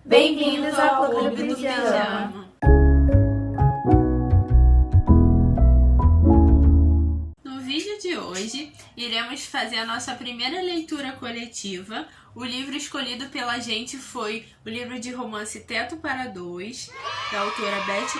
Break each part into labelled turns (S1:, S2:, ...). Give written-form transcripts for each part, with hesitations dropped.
S1: Bem-vindos ao Clube do Pijama. No vídeo de hoje, iremos fazer a nossa primeira leitura coletiva. O livro escolhido pela gente foi o livro de romance Teto para Dois, da autora Beth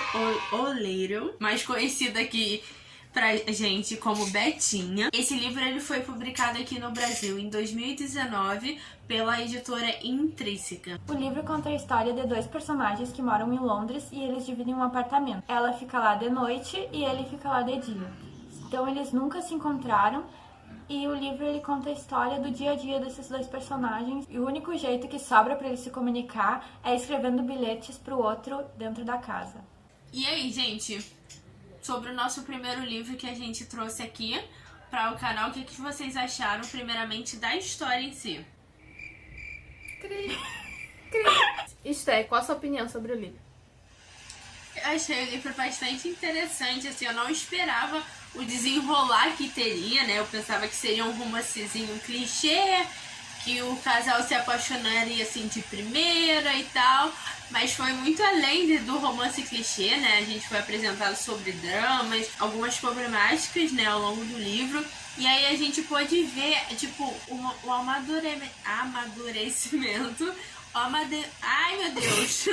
S1: O'Leary, mais conhecida aqui pra gente como Betinha. Esse livro ele foi publicado aqui no Brasil em 2019 pela editora Intrínseca.
S2: O livro conta a história de dois personagens que moram em Londres e eles dividem um apartamento. Ela fica lá de noite e ele fica lá de dia. Então eles nunca se encontraram e o livro ele conta a história do dia a dia desses dois personagens. E o único jeito que sobra para eles se comunicar é escrevendo bilhetes pro outro dentro da casa.
S1: E aí, gente? Sobre o nosso primeiro livro que a gente trouxe aqui para o canal, o que vocês acharam, primeiramente, da história em si?
S3: Esté, qual a sua opinião sobre o livro?
S1: Eu achei o livro bastante interessante, assim, eu não esperava o desenrolar que teria, né? Eu pensava que seria um romancezinho clichê, que o casal se apaixonaria, assim, de primeira e tal, mas foi muito além do romance clichê, né? A gente foi apresentado sobre dramas, algumas problemáticas, né, ao longo do livro. E aí a gente pôde ver, tipo, o amadurecimento. Ai, meu Deus.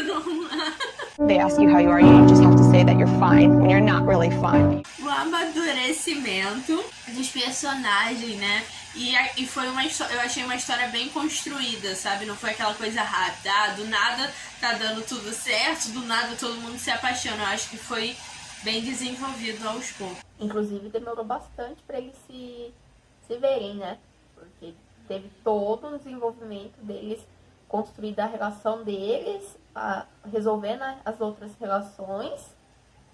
S4: They ask you how you are, you just have to say that you're fine when you're not really fine.
S1: O amadurecimento dos personagens, né? E foi uma história, eu achei uma história bem construída, sabe? Não foi aquela coisa rápida, do nada tá dando tudo certo, do nada todo mundo se apaixona. Eu acho que foi bem desenvolvido aos poucos.
S3: Inclusive demorou bastante pra eles se verem, né? Porque teve todo o desenvolvimento deles, construir a relação deles, resolver, né, as outras relações,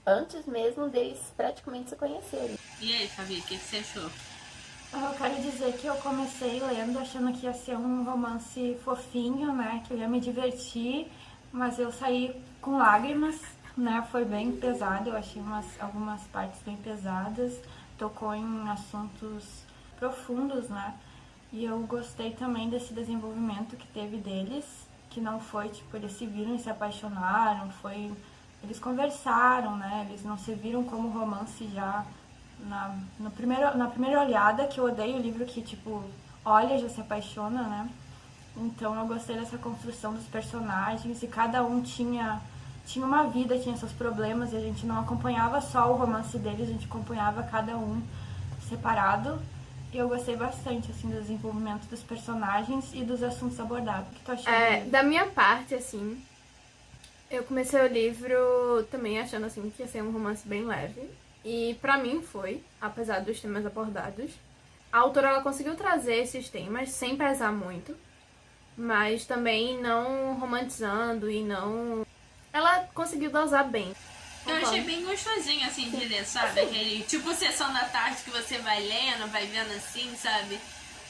S3: antes mesmo deles praticamente se conhecerem.
S1: E aí, Fabi, o que você achou?
S2: Eu quero dizer que eu comecei lendo achando que ia ser um romance fofinho, né? Que eu ia me divertir, mas eu saí com lágrimas, né? Foi bem pesado, eu achei algumas partes bem pesadas, tocou em assuntos profundos, né? E eu gostei também desse desenvolvimento que teve deles, que não foi, tipo, eles se viram e se apaixonaram, eles conversaram, né? Eles não se viram como romance já na primeira olhada, que eu odeio o livro que, tipo, olha, já se apaixona, né? Então eu gostei dessa construção dos personagens e cada um tinha uma vida, tinha seus problemas e a gente não acompanhava só o romance deles, a gente acompanhava cada um separado. E eu gostei bastante, assim, do desenvolvimento dos personagens e dos assuntos abordados. O que tu achou?
S3: Da minha parte, assim, eu comecei o livro também achando, assim, que ia ser um romance bem leve. E pra mim foi, apesar dos temas abordados. A autora, ela conseguiu trazer esses temas sem pesar muito, mas também não romantizando e não... Ela conseguiu dosar bem.
S1: Eu achei bem gostosinho, assim, de ler, sabe? Aquele tipo sessão da tarde que você vai lendo, vai vendo assim, sabe?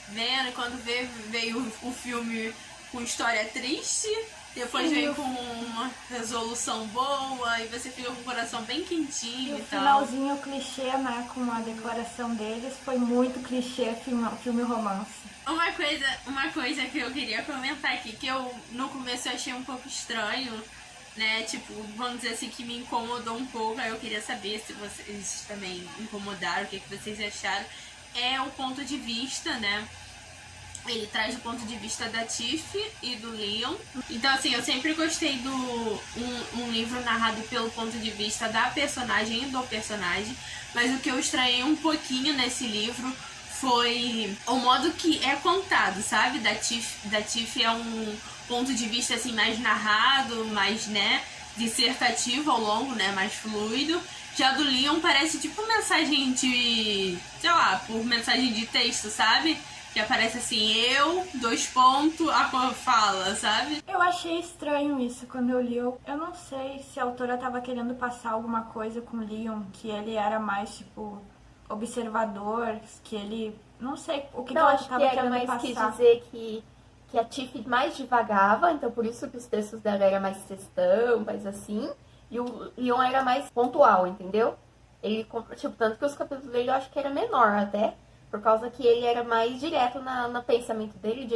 S1: Vendo, e quando veio o filme com história triste, depois veio com uma resolução boa, e você fica com o coração bem quentinho e tal.
S2: O finalzinho clichê, né, com a declaração deles, foi muito clichê, filme romance.
S1: Uma coisa que eu queria comentar aqui, que eu no começo eu achei um pouco estranho, né, tipo, vamos dizer assim, que me incomodou um pouco, aí eu queria saber se vocês também incomodaram, o que vocês acharam, é o ponto de vista, né, ele traz o ponto de vista da Tiff e do Leon. Então, assim, eu sempre gostei do um livro narrado pelo ponto de vista da personagem e do personagem, mas o que eu estranhei um pouquinho nesse livro foi o modo que é contado, sabe, da Tiff é um ponto de vista, assim, mais narrado, mais, né, dissertativo ao longo, né, mais fluido. Já do Leon parece tipo mensagem de, sei lá, por mensagem de texto, sabe? Que aparece assim, a fala, sabe?
S2: Eu achei estranho isso quando eu li. Eu não sei se a autora tava querendo passar alguma coisa com o Leon, que ele era mais, tipo, observador, que ele... Não sei o que ela tava querendo passar.
S3: Mas quis dizer que a Tiff mais divagava, então por isso que os textos dela eram mais textão, mais assim, e o Leon era mais pontual, entendeu? Ele, tipo, tanto que os capítulos dele eu acho que era menor até, por causa que ele era mais direto no pensamento dele,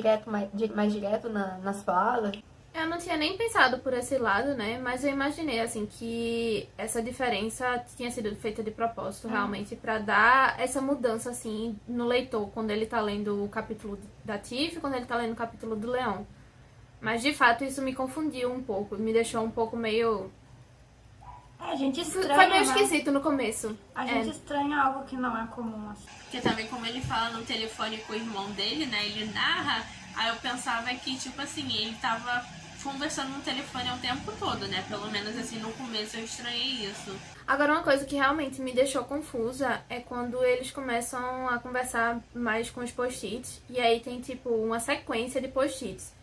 S3: mais direto nas falas. Eu não tinha nem pensado por esse lado, né? Mas eu imaginei, assim, que essa diferença tinha sido feita de propósito, realmente, pra dar essa mudança, assim, no leitor, quando ele tá lendo o capítulo da Tiff e quando ele tá lendo o capítulo do Leão. Mas, de fato, isso me confundiu um pouco, me deixou um pouco meio...
S2: A gente estranha,
S3: Foi meio
S2: né?
S3: esquisito no começo.
S2: A gente estranha algo que não é comum, assim.
S1: Porque também como ele fala no telefone com o irmão dele, né? Ele narra, aí eu pensava que, tipo assim, ele tava conversando no telefone o tempo todo, né? Pelo menos assim, no começo eu estranhei isso.
S3: Agora, uma coisa que realmente me deixou confusa é quando eles começam a conversar mais com os post-its. E aí tem, tipo, uma sequência de post-its.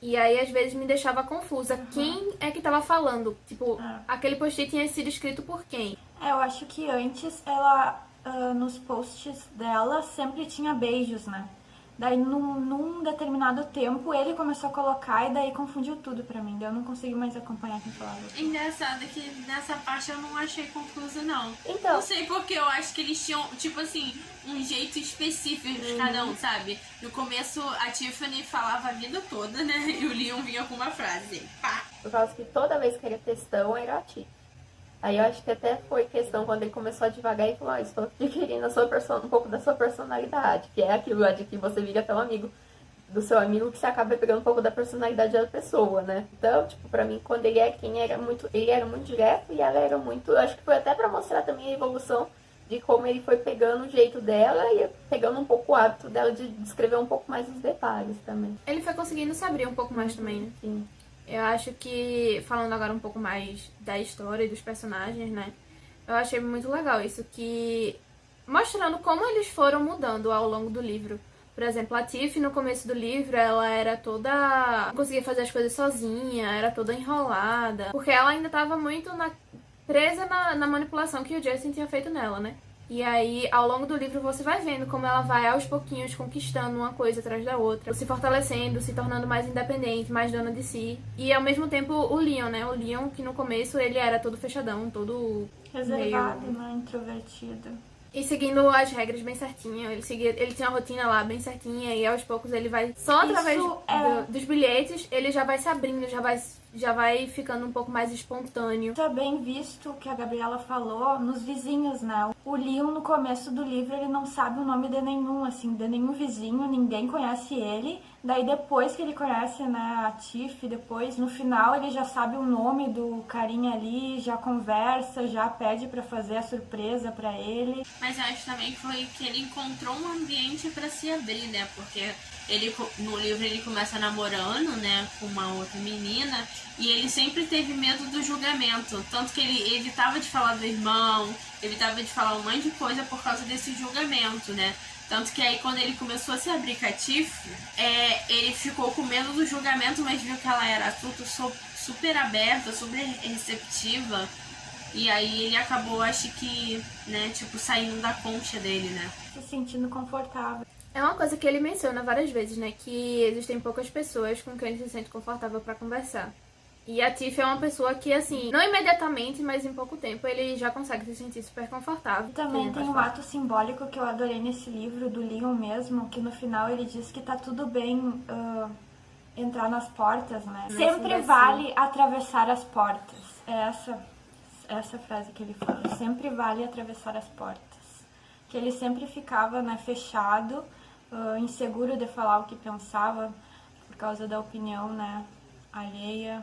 S3: E aí, às vezes, me deixava confusa. Quem é que tava falando? Tipo, aquele post-it tinha sido escrito por quem?
S2: Eu acho que antes ela, nos posts dela, sempre tinha beijos, né? Daí, num determinado tempo, ele começou a colocar e daí confundiu tudo pra mim. Daí eu não consegui mais acompanhar quem falava.
S1: Engraçado que nessa parte eu não achei confusa, não.
S5: Então.
S1: Não sei porque eu acho que eles tinham, tipo assim, um jeito específico de cada um, sabe? No começo, a Tiffany falava a vida toda, né? E o Leon vinha com uma frase, pá.
S5: Por causa que toda vez que ele ia textão era a Tiff. Aí eu acho que até foi questão quando ele começou a devagar e falou, estou adquirindo um pouco da sua personalidade, que é aquilo de que você vira tão amigo do seu amigo que você acaba pegando um pouco da personalidade da pessoa, né? Então, tipo, pra mim, quando ele era muito direto e ela era muito, acho que foi até pra mostrar também a evolução de como ele foi pegando o jeito dela e pegando um pouco o hábito dela de descrever um pouco mais os detalhes também.
S3: Ele foi conseguindo se abrir um pouco mais também, né?
S5: Sim.
S3: Eu acho que, falando agora um pouco mais da história e dos personagens, né? Eu achei muito legal isso, que mostrando como eles foram mudando ao longo do livro. Por exemplo, a Tiff, no começo do livro, ela era toda... não conseguia fazer as coisas sozinha, era toda enrolada. Porque ela ainda estava muito presa na manipulação que o Justin tinha feito nela, né? E aí, ao longo do livro, você vai vendo como ela vai aos pouquinhos conquistando uma coisa atrás da outra, se fortalecendo, se tornando mais independente, mais dona de si. E ao mesmo tempo, o Leon, né? O Leon, que no começo ele era todo fechadão, todo
S2: Reservado,
S3: meio...
S2: né? Introvertido.
S3: E seguindo as regras bem certinho. Ele tinha a rotina lá bem certinha e aos poucos ele vai... Só através dos bilhetes, ele já vai se abrindo, já vai ficando um pouco mais espontâneo.
S2: Tá bem visto o que a Gabriela falou nos vizinhos, né? O Leon, no começo do livro, ele não sabe o nome de nenhum, assim, de nenhum vizinho, ninguém conhece ele. Daí depois que ele conhece, né, a Tiff, depois, no final, ele já sabe o nome do carinha ali, já conversa, já pede pra fazer a surpresa pra ele.
S1: Mas eu acho também que foi que ele encontrou um ambiente pra se abrir, né? Porque ele, no livro ele começa namorando, né, com uma outra menina, e ele sempre teve medo do julgamento. Tanto que ele evitava de falar do irmão, evitava de falar um monte de coisa por causa desse julgamento, né? Tanto que aí quando ele começou a se abrir com a Tiff, ele ficou com medo do julgamento, mas viu que ela era super aberta, super receptiva. E aí ele acabou, acho que, né, tipo, saindo da concha dele, né?
S2: Se sentindo confortável.
S3: É uma coisa que ele menciona várias vezes, né? Que existem poucas pessoas com quem ele se sente confortável pra conversar. E a Tiff é uma pessoa que, assim, não imediatamente, mas em pouco tempo, ele já consegue se sentir super confortável.
S2: Também tem um ato simbólico que eu adorei nesse livro, do Leon mesmo, que no final ele diz que tá tudo bem entrar nas portas, né? Sempre vale atravessar as portas. É essa frase que ele fala. Sempre vale atravessar as portas. Que ele sempre ficava, né, fechado, inseguro de falar o que pensava por causa da opinião, né, alheia.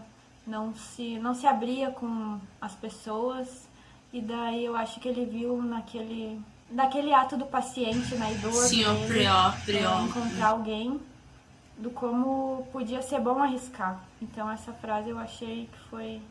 S2: Não se abria com as pessoas, e daí eu acho que ele viu naquele ato do paciente, né, idoso,
S1: Sim, o prior.
S2: encontrar alguém, do como podia ser bom arriscar. Então essa frase eu achei que foi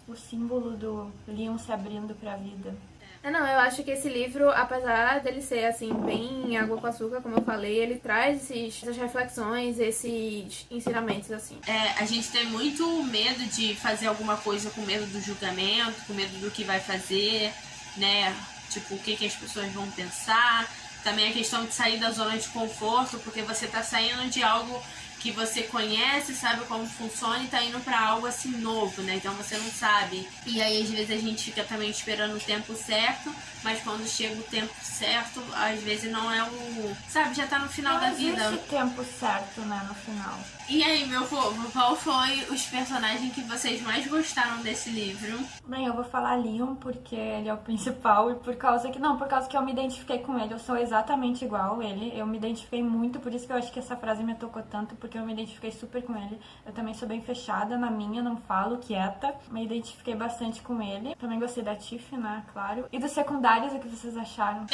S2: o símbolo do Leon se abrindo pra vida.
S3: Não, eu acho que esse livro, apesar dele ser, assim, bem água com açúcar, como eu falei, ele traz essas reflexões, esses ensinamentos, assim.
S1: A gente tem muito medo de fazer alguma coisa com medo do julgamento, com medo do que vai fazer, né? Tipo, o que as pessoas vão pensar. Também a questão de sair da zona de conforto, porque você tá saindo de algo que você conhece, sabe como funciona e tá indo pra algo assim novo, né? Então você não sabe. E aí às vezes a gente fica também esperando o tempo certo, mas quando chega o tempo certo, às vezes não é o... Sabe, já tá no final da vida.
S2: Não existe tempo certo, né, no final.
S1: E aí, meu povo, qual foi os personagens que vocês mais gostaram desse livro?
S2: Bem, eu vou falar Leon porque ele é o principal e por causa que eu me identifiquei com ele. Eu sou exatamente igual a ele. Eu me identifiquei muito, por isso que eu acho que essa frase me tocou tanto, porque eu me identifiquei super com ele. Eu também sou bem fechada na minha, não falo, quieta. Me identifiquei bastante com ele. Também gostei da Tiff, né, claro. E dos secundários, o que vocês acharam?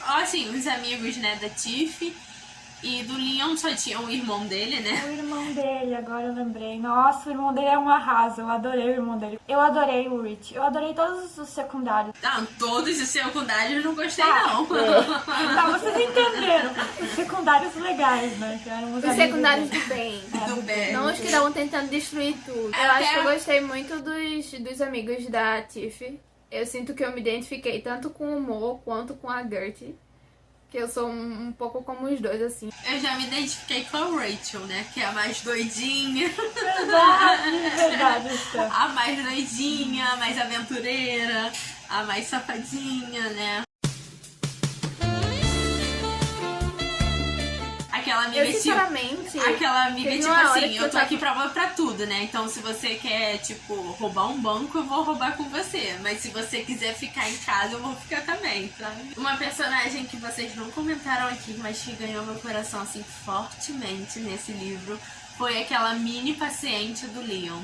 S1: Assim, os amigos, né, da Tiff e do Leon só tinha o irmão dele, né?
S2: O irmão dele, agora eu lembrei. Nossa, o irmão dele é um arraso. Eu adorei o irmão dele. Eu adorei o Rich. Eu adorei todos os secundários.
S1: Não, todos os secundários eu não gostei, não.
S2: Tá, vocês entenderam. Os secundários legais, né? Que eram
S3: Os secundários do bem.
S1: Do bem.
S3: Não os que estavam tentando destruir tudo. Eu acho que eu gostei muito dos amigos da Tiff. Eu sinto que eu me identifiquei tanto com o Mo quanto com a Gertie. Que eu sou um pouco como os dois, assim.
S1: Eu já me identifiquei com a Rachel, né? Que é a mais doidinha.
S2: Verdade, isso.
S1: A mais doidinha, a mais aventureira, a mais safadinha, né? Aquela amiga,
S3: Eu, sinceramente,
S1: aquela amiga,
S3: teve
S1: tipo
S3: uma hora
S1: assim,
S3: que
S1: eu tô
S3: tava-
S1: aqui pra tudo, né? Então se você quer, tipo, roubar um banco, eu vou roubar com você. Mas se você quiser ficar em casa, eu vou ficar também, sabe? Uma personagem que vocês não comentaram aqui, mas que ganhou meu coração, assim, fortemente nesse livro, foi aquela mini paciente do Leon.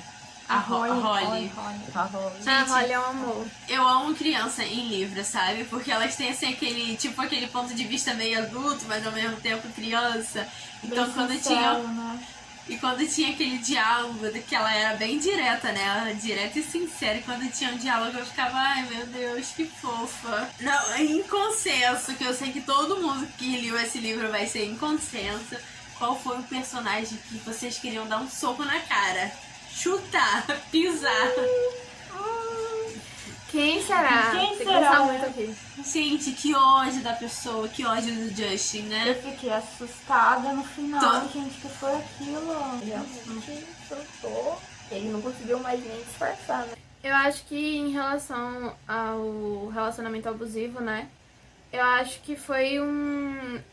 S1: A Holly.
S5: A Holly.
S3: A Holly é um amor.
S1: Eu amo criança em livro, sabe? Porque elas têm, assim, aquele ponto de vista meio adulto, mas ao mesmo tempo criança. Então,
S2: Bem
S1: quando
S2: sincero,
S1: tinha...
S2: né?
S1: E quando tinha aquele diálogo, que ela era bem direta, né? Ela era direta e sincera. E quando tinha um diálogo, eu ficava, ai meu Deus, que fofa. Não, em consenso, que eu sei que todo mundo que leu esse livro vai ser em consenso. Qual foi o personagem que vocês queriam dar um soco na cara? Chutar, pisar.
S3: Quem será?
S2: Quem
S3: Tem que
S2: será,
S3: pensar
S2: né?
S3: muito aqui.
S1: Gente, que ódio da pessoa, que ódio do Justin,
S2: Eu
S1: né?
S2: fiquei assustada no final,
S1: Tô-
S2: gente, que foi aquilo.
S5: Realmente surtou. Ele não conseguiu mais nem disfarçar, né?
S3: Eu acho que em relação ao relacionamento abusivo, né? Eu acho que foi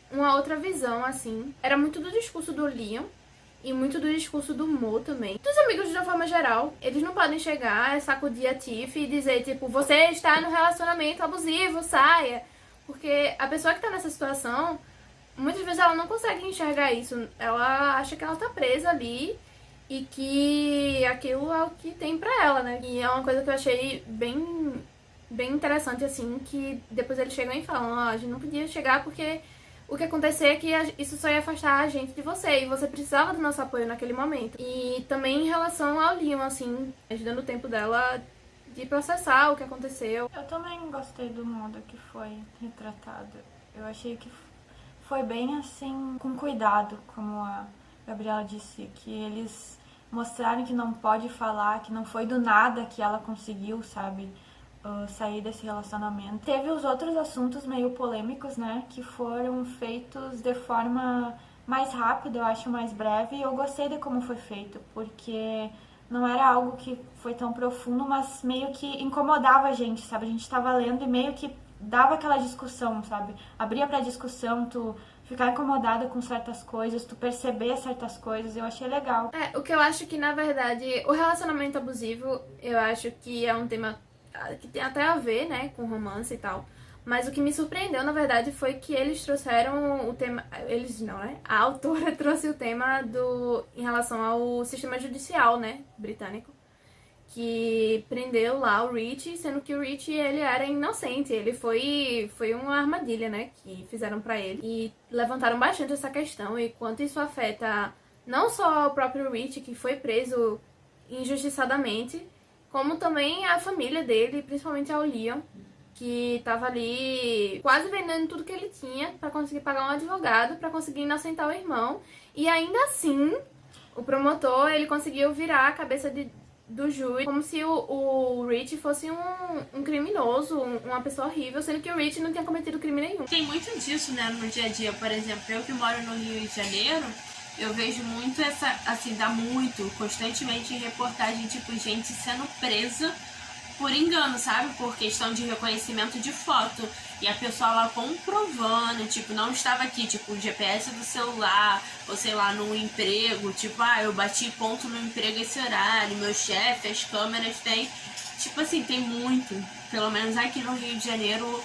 S3: uma outra visão, assim. Era muito do discurso do Leon e muito do discurso do Mo também. Dos amigos de uma forma geral, eles não podem chegar, sacudir a Tiff e dizer, tipo, você está no relacionamento abusivo, saia. Porque a pessoa que tá nessa situação, muitas vezes ela não consegue enxergar isso. Ela acha que ela tá presa ali e que aquilo é o que tem pra ela, né? E é uma coisa que eu achei bem interessante, assim, que depois eles chegam e falam, ó, a gente não podia chegar porque o que acontecer é que isso só ia afastar a gente de você, e você precisava do nosso apoio naquele momento. E também em relação ao Leon, assim, dando o tempo dela de processar o que aconteceu.
S2: Eu também gostei do modo que foi retratado. Eu achei que foi bem assim, com cuidado, como a Gabriela disse, que eles mostraram que não pode falar, que não foi do nada que ela conseguiu, sabe, sair desse relacionamento. Teve os outros assuntos meio polêmicos, né, que foram feitos de forma mais rápida, eu acho mais breve, e eu gostei de como foi feito, porque não era algo que foi tão profundo, mas meio que incomodava a gente, sabe? A gente tava lendo e meio que dava aquela discussão, sabe? Abria pra discussão, tu ficar incomodada com certas coisas, tu perceber certas coisas, eu achei legal.
S3: O que eu acho que, na verdade, o relacionamento abusivo, eu acho que é um tema que tem até a ver, né, com romance e tal. Mas o que me surpreendeu, na verdade, foi que eles trouxeram o tema... Eles não, né? A autora trouxe o tema em relação ao sistema judicial, né, britânico. Que prendeu lá o Rich, sendo que o Rich, ele era inocente. Ele foi uma armadilha, né, que fizeram pra ele. E levantaram bastante essa questão e quanto isso afeta não só o próprio Rich, que foi preso injustiçadamente, como também a família dele, principalmente ao Leon, que tava ali quase vendendo tudo que ele tinha pra conseguir pagar um advogado, pra conseguir inocentar o irmão. E ainda assim, o promotor, ele conseguiu virar a cabeça do júri como se o Rich fosse um criminoso, uma pessoa horrível, sendo que o Rich não tinha cometido crime nenhum.
S1: Tem muito disso, né, no dia a dia. Por exemplo, eu que moro no Rio de Janeiro, eu vejo muito dá muito, constantemente em reportagem, tipo, gente sendo presa por engano, sabe? Por questão de reconhecimento de foto. E a pessoa lá comprovando, tipo, não estava aqui, tipo, o GPS do celular, ou sei lá, no emprego, tipo, eu bati ponto no emprego esse horário, meu chefe, as câmeras tem. Tipo assim, tem muito. Pelo menos aqui no Rio de Janeiro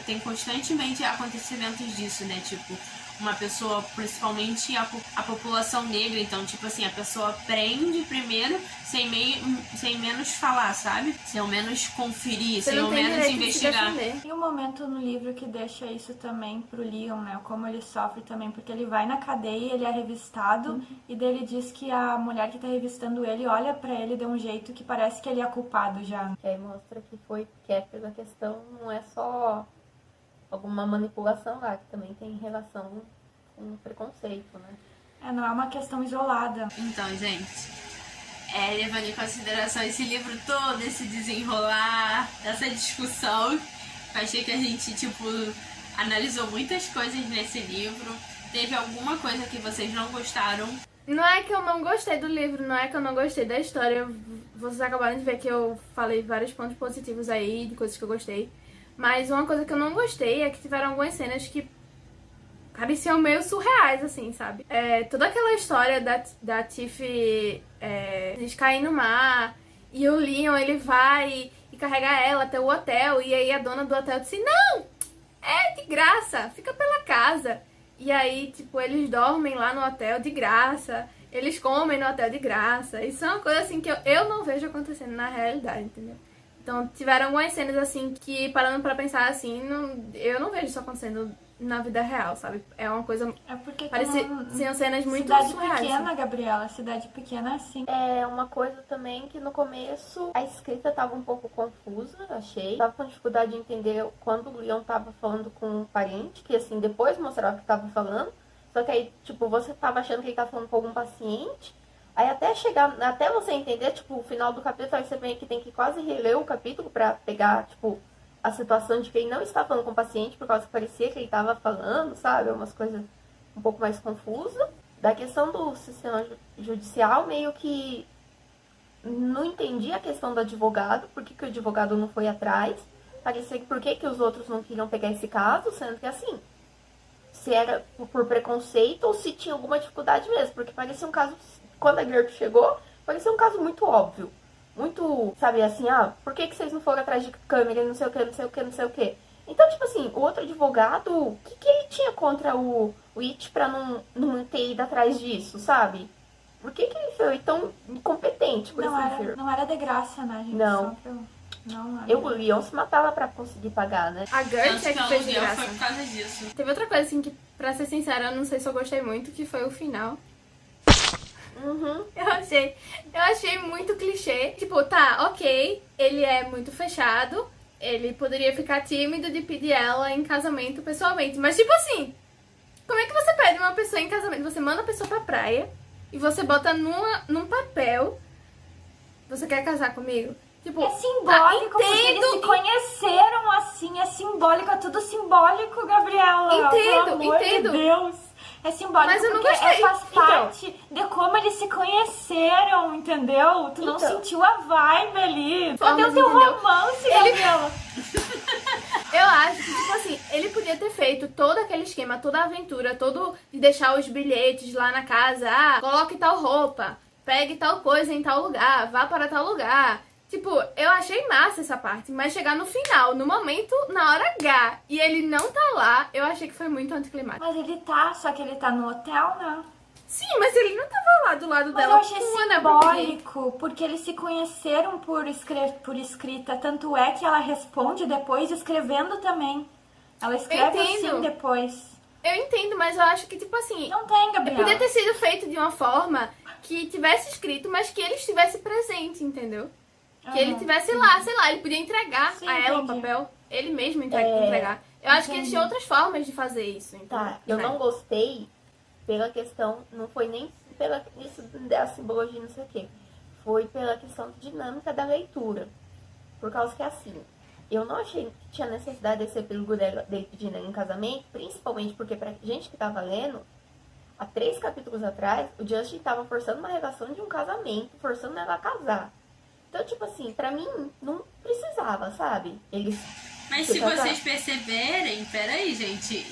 S1: tem constantemente acontecimentos disso, né? Tipo, uma pessoa, principalmente a população negra, então, tipo assim, a pessoa prende primeiro sem menos falar, sabe? Sem ao menos conferir, sem ao menos investigar.
S2: E um momento no livro que deixa isso também pro Leon, né? Como ele sofre também, porque ele vai na cadeia, ele é revistado, e daí ele diz que a mulher que tá revistando ele olha pra ele de um jeito que parece que ele é culpado já.
S5: Que aí mostra que é pela questão, não é só alguma manipulação lá, que também tem relação com preconceito, né?
S2: Não é uma questão isolada.
S1: Então, gente, levando em consideração esse livro todo, esse desenrolar, essa discussão, eu achei que a gente, tipo, analisou muitas coisas nesse livro. Teve alguma coisa que vocês não gostaram?
S3: Não é que eu não gostei do livro, não é que eu não gostei da história. Vocês acabaram de ver que eu falei vários pontos positivos aí, de coisas que eu gostei. Mas uma coisa que eu não gostei é que tiveram algumas cenas que pareciam meio surreais, assim, sabe? Toda aquela história da Tiff eles caem no mar, e o Leon, ele vai e carrega ela até o hotel, e aí a dona do hotel disse, não, é de graça, fica pela casa. E aí, tipo, eles dormem lá no hotel de graça, eles comem no hotel de graça. Isso é uma coisa, assim, que eu não vejo acontecendo na realidade, entendeu? Então, tiveram algumas cenas, assim, que, parando pra pensar, assim, eu não vejo isso acontecendo na vida real, sabe? É uma coisa...
S2: porque
S3: pareciam cenas muito
S2: cidade
S3: surreais.
S2: Cidade pequena,
S3: assim.
S2: Gabriela. Cidade pequena, assim.
S5: É uma coisa também que no começo a escrita tava um pouco confusa, achei. Tava com dificuldade de entender quando o Leon tava falando com um parente, que, assim, depois mostrava que tava falando. Só que aí, tipo, você tava achando que ele tava falando com algum paciente. Aí até você entender, tipo, o final do capítulo, aí você vê que tem que quase reler o capítulo pra pegar, tipo, a situação de que ele não está falando com o paciente, por causa que parecia que ele estava falando, sabe? Umas coisas um pouco mais confusas. Da questão do sistema judicial, meio que não entendi a questão do advogado, por que o advogado não foi atrás. Parecia que por que os outros não queriam pegar esse caso, sendo que assim, se era por preconceito ou se tinha alguma dificuldade mesmo, porque parecia um caso... Quando a Gertrude chegou, parecia um caso muito óbvio. Muito, sabe, assim, por que vocês não foram atrás de câmera, não sei o que, não sei o que, não sei o que. Então, tipo assim, o outro advogado, o que ele tinha contra o It pra não ter ido atrás disso, sabe? Por que ele foi tão incompetente por esse livro?
S2: Não era de graça, né, gente?
S5: Não.
S2: Não
S5: O Leon se matava pra conseguir pagar, né?
S3: A Gertrude é que fez de graça.
S1: Foi por causa disso.
S3: Teve outra coisa, assim, que, pra ser sincera, eu não sei se eu gostei muito, que foi o final.
S5: Uhum.
S3: Eu achei muito clichê. Tipo, tá, ok, ele é muito fechado, ele poderia ficar tímido de pedir ela em casamento pessoalmente. Mas, tipo assim, como é que você pede uma pessoa em casamento? Você manda a pessoa pra praia e você bota num papel, você quer casar comigo? Tipo,
S2: é simbólico, porque eles se conheceram assim, é simbólico, é tudo simbólico, Gabriela. Pelo amor de Deus. É simbólico,
S3: mas eu não
S2: porque
S3: gostei.
S2: Faz parte de como eles se conheceram, entendeu? Tu não sentiu a vibe ali. Cadê o teu romance, Gabriela?
S3: Eu acho que, tipo assim, ele podia ter feito todo aquele esquema, toda a aventura, todo de deixar os bilhetes lá na casa. Coloque tal roupa, pegue tal coisa em tal lugar, vá para tal lugar. Tipo, eu achei massa essa parte, mas chegar no final, no momento, na hora H, e ele não tá lá, eu achei que foi muito anticlimático.
S2: Mas ele tá, só que ele tá no hotel, né?
S3: Sim, mas ele não tava lá do lado
S2: mas
S3: dela.
S2: Mas eu achei simbólico, porque eles se conheceram por escrita, tanto é que ela responde depois escrevendo também. Ela escreve assim depois.
S3: Eu entendo, mas eu acho que, tipo assim...
S2: Não tem, Gabriela.
S3: Podia ter sido feito de uma forma que tivesse escrito, mas que ele estivesse presente, entendeu? Que ele tivesse lá, sei lá, ele podia entregar a ela o papel. Ele mesmo entregar. Eu acho que existem outras formas de fazer isso. Então,
S5: tá, eu não gostei pela questão, não foi nem pela isso da simbologia, não sei o quê. Foi pela questão dinâmica da leitura. Por causa que, assim, eu não achei que tinha necessidade desse epílogo dele pedindo ela em casamento, principalmente porque pra gente que tava lendo, há 3 capítulos atrás, o Justin tava forçando uma relação de um casamento, forçando ela a casar. Então, tipo assim, pra mim, não precisava, sabe? Eles...
S1: Mas se
S5: Porque
S1: vocês perceberem, peraí, gente,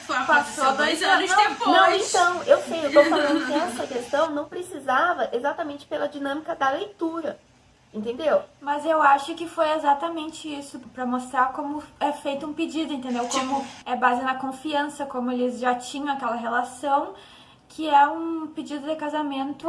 S2: Passou
S1: aconteceu 2 anos
S2: não,
S1: depois.
S5: Não, então, eu sei, eu tô falando que essa questão não precisava exatamente pela dinâmica da leitura. Entendeu?
S2: Mas eu acho que foi exatamente isso, pra mostrar como é feito um pedido, entendeu? Como é base na confiança, como eles já tinham aquela relação, que é um pedido de casamento.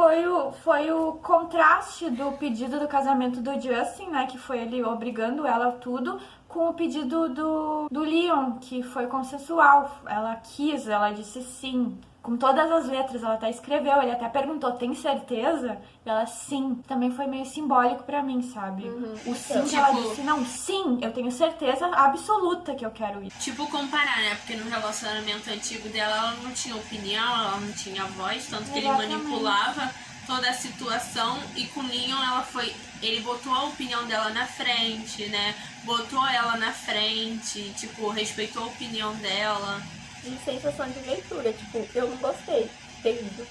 S2: Foi o contraste do pedido do casamento do Justin, né? Que foi ele obrigando ela a tudo, com o pedido do Leon, que foi consensual. Ela quis, ela disse sim. Com todas as letras, ela até escreveu, ele até perguntou, tem certeza? E ela, sim. Também foi meio simbólico pra mim, sabe? O sim que ela disse, não, sim, eu tenho certeza absoluta que eu quero ir.
S1: Tipo, comparar, né? Porque no relacionamento antigo dela, ela não tinha opinião, ela não tinha voz, tanto que ele manipulava toda a situação. E com Leon, ele botou a opinião dela na frente, né? Botou ela na frente, tipo, respeitou a opinião dela.
S5: E sensação de leitura, tipo, eu não gostei de ter ido.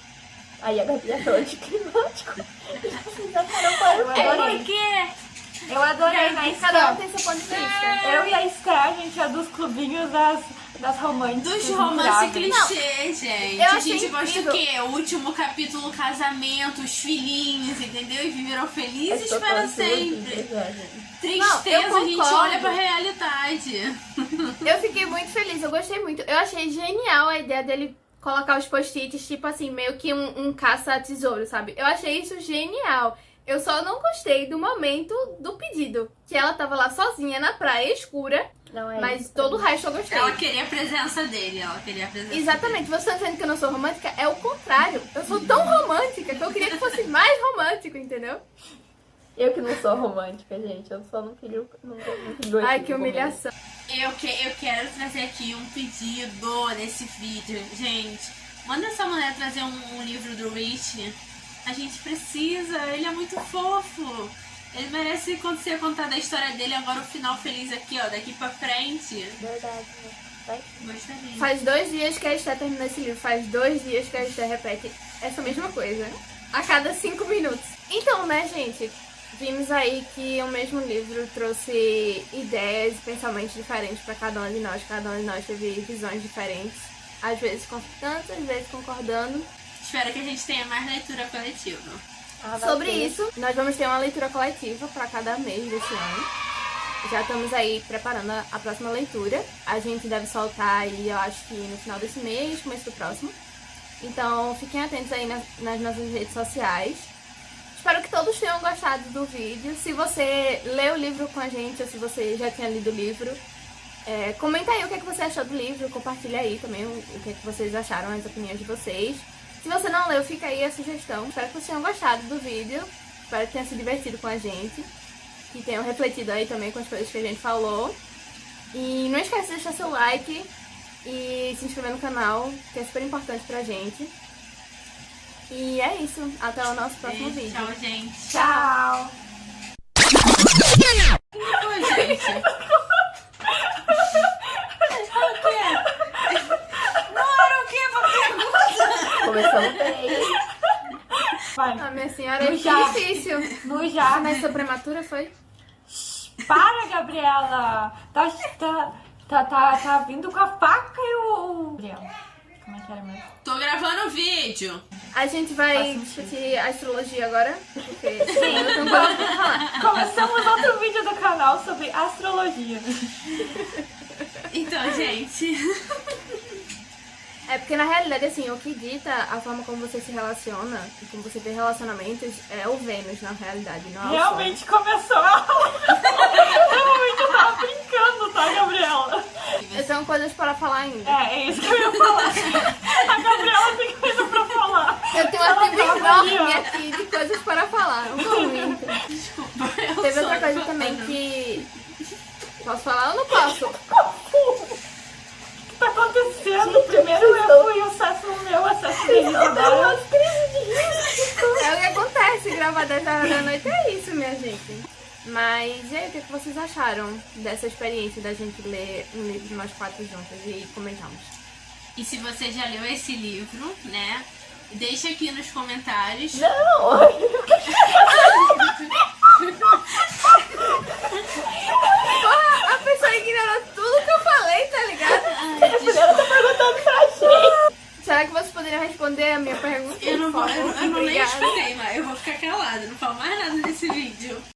S5: Aí a Gabi achou anticlimático. Vocês acharam
S2: adorei.
S1: Por quê?
S2: Eu adorei na
S3: Cada um
S2: Esther.
S3: tem seu ponto de vista.
S2: Eu e a Esther, a gente é dos clubinhos das românticas.
S1: Dos romance
S2: misturadas.
S1: clichê, gente.
S3: eu
S1: A
S3: achei
S1: gente gosta
S3: incrível.
S1: o quê? O último capítulo, casamento, os filhinhos, entendeu? E viveram felizes
S5: Eu tô
S1: para
S5: falando de
S1: sempre.
S5: vocês, gente.
S1: Tristeza,
S3: Não, eu
S1: a gente
S3: concordo.
S1: olha pra realidade.
S3: Eu fiquei muito feliz, eu gostei muito. Eu achei genial a ideia dele colocar os post-its, tipo assim, meio que um caça-tesouro, sabe? Eu achei isso genial. Eu só não gostei do momento do pedido. Que ela tava lá sozinha na praia escura,
S5: Não é
S3: mas
S5: isso,
S3: todo o
S5: pra mim.
S3: resto eu gostei.
S1: Ela queria a presença dele, ela queria a presença
S3: Exatamente, você tá dizendo que eu não sou romântica? É o contrário. Eu sou tão romântica que eu queria que fosse mais romântico, entendeu?
S5: Eu que não sou romântica, gente. Eu só não queria. Não queria
S3: Ai, que humilhação.
S1: Eu quero trazer aqui um pedido nesse vídeo. Gente, manda essa mulher trazer um livro do Rich. A gente precisa, ele é muito fofo. Ele merece ser contada a história dele, agora o final feliz aqui, ó, daqui pra frente.
S5: Verdade, né? Vai.
S1: Gostaria.
S3: Faz 2 dias que a Esther terminou esse livro. Faz 2 dias que a Esther repete essa mesma coisa. A cada 5 minutos. Então, né, gente? Vimos aí que o mesmo livro trouxe ideias e pensamentos diferentes pra cada um de nós. Cada um de nós teve visões diferentes. Às vezes conflitantes, às vezes concordando.
S1: Espero que a gente tenha mais leitura coletiva.
S5: Ah, vai
S3: Sobre
S5: ter.
S3: isso, nós vamos ter uma leitura coletiva para cada mês desse ano. Já estamos aí preparando a próxima leitura. A gente deve soltar aí, eu acho que no final desse mês, começo do próximo. Então, fiquem atentos aí nas nossas redes sociais. Espero que todos tenham gostado do vídeo. Se você leu o livro com a gente, ou se você já tinha lido o livro, comenta aí o que é que você achou do livro. Compartilha aí também o que é que vocês acharam, as opiniões de vocês. Se você não leu, fica aí a sugestão. Espero que vocês tenham gostado do vídeo. Espero que tenham se divertido com a gente. Que tenham refletido aí também com as coisas que a gente falou. E não esquece de deixar seu like e se inscrever no canal, que é super importante pra gente. E é isso. Até o nosso próximo vídeo.
S1: Tchau, gente.
S2: Tchau!
S1: Oi, gente.
S5: Começamos bem.
S2: Vai.
S3: A minha senhora é
S2: No já.
S3: difícil.
S2: No já.
S3: Começou prematura, foi?
S2: Para, Gabriela! Tá vindo com a faca e o... Gabriela, como é que era mesmo?
S1: Tô gravando vídeo.
S3: A gente vai discutir astrologia agora. Porque eu tenho coisa pra falar.
S2: Começamos outro vídeo do canal sobre astrologia.
S1: Então, gente.
S3: É porque na realidade, assim, o que dita a forma como você se relaciona e como você tem relacionamentos é o Vênus, na realidade, não é o Sol.
S2: Realmente começou a aula. Realmente eu tava brincando, tá, Gabriela?
S3: Eu tenho coisas para falar ainda.
S2: É isso que eu ia falar. A Gabriela tem coisa pra falar.
S3: Eu tenho uma trilha enorme aqui de coisas para falar. Não tô muito.
S1: Desculpa, eu
S3: Teve
S1: sou
S3: outra coisa também que... Posso falar ou não posso?
S2: O que tá acontecendo? Primeiro eu fui o acesso no meu, acesso dele agora.
S3: É o que acontece, gravar 10 horas da noite é isso, minha gente. Mas e aí, o que vocês acharam dessa experiência da gente ler um livro nós 4 juntas e comentarmos?
S1: E se você já leu esse livro, né? Deixa aqui nos comentários.
S5: Não!